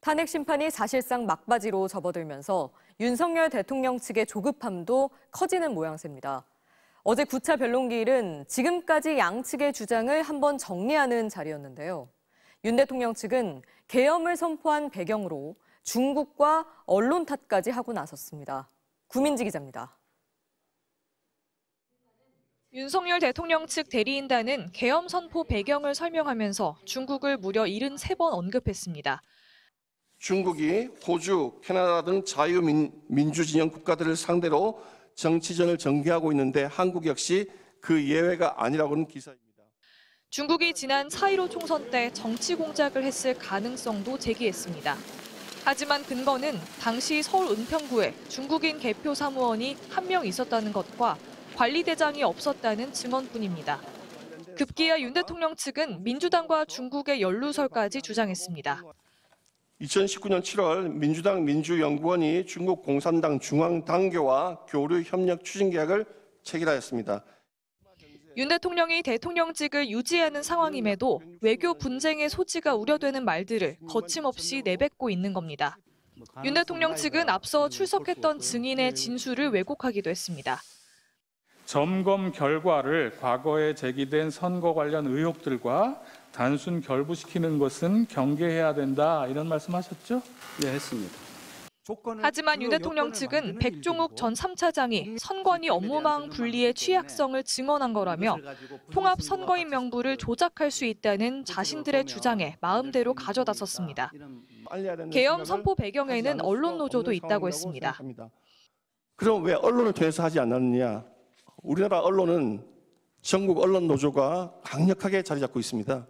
탄핵 심판이 사실상 막바지로 접어들면서 윤석열 대통령 측의 조급함도 커지는 모양새입니다. 어제 9차 변론기일은 지금까지 양측의 주장을 한번 정리하는 자리였는데요. 윤 대통령 측은 계엄을 선포한 배경으로 중국과 언론 탓까지 하고 나섰습니다. 구민지 기자입니다. 윤석열 대통령 측 대리인단은 계엄 선포 배경을 설명하면서 중국을 무려 73번 언급했습니다. 중국이 호주, 캐나다 등 자유민주 진영 국가들을 상대로 정치전을 전개하고 있는데 한국 역시 그 예외가 아니라고는 기사입니다. 중국이 지난 4.15 총선 때 정치 공작을 했을 가능성도 제기했습니다. 하지만 근거는 당시 서울 은평구에 중국인 개표 사무원이 한 명 있었다는 것과 관리대장이 없었다는 증언뿐입니다. 급기야 윤 대통령 측은 민주당과 중국의 연루설까지 주장했습니다. 2019년 7월 민주당 민주연구원이 중국 공산당 중앙당교와 교류 협력 추진 계약을 체결하였습니다. 윤 대통령이 대통령직을 유지하는 상황임에도 외교 분쟁의 소지가 우려되는 말들을 거침없이 내뱉고 있는 겁니다. 윤 대통령 측은 앞서 출석했던 증인의 진술을 왜곡하기도 했습니다. 점검 결과를 과거에 제기된 선거 관련 의혹들과 단순 결부시키는 것은 경계해야 된다, 이런 말씀하셨죠? 네, 했습니다. 하지만 윤 대통령 측은 백종욱 전 3차장이 선관위 업무망 분리의 취약성을 증언한 거라며 통합 선거인 명부를 조작할 수 있다는 자신들의 주장에 마음대로 가져다 썼습니다. 계엄 선포 배경에는 언론 노조도 있다고 했습니다. 그럼 왜 언론을 통해서 하지 않았느냐? 우리나라 언론은 전국 언론 노조가 강력하게 자리 잡고 있습니다.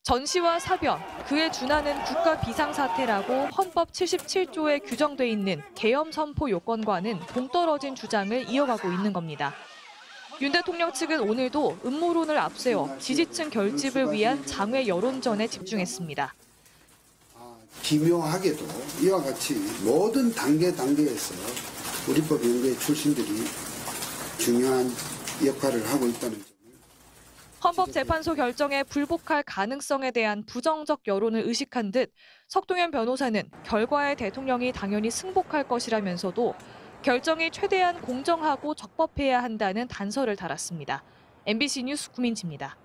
전시와 사변, 그에 준하는 국가 비상사태라고 헌법 77조에 규정돼 있는 계엄 선포 요건과는 동떨어진 주장을 이어가고 있는 겁니다. 윤 대통령 측은 오늘도 음모론을 앞세워 지지층 결집을 위한 장외 여론전에 집중했습니다. 기묘하게도 이와 같이 모든 단계에서 우리법 연구회 출신들이 중요한 역할을 하고 있다는 점. 헌법재판소 결정에 불복할 가능성에 대한 부정적 여론을 의식한 듯 석동현 변호사는 결과에 대통령이 당연히 승복할 것이라면서도 결정이 최대한 공정하고 적법해야 한다는 단서를 달았습니다. MBC 뉴스 구민지입니다.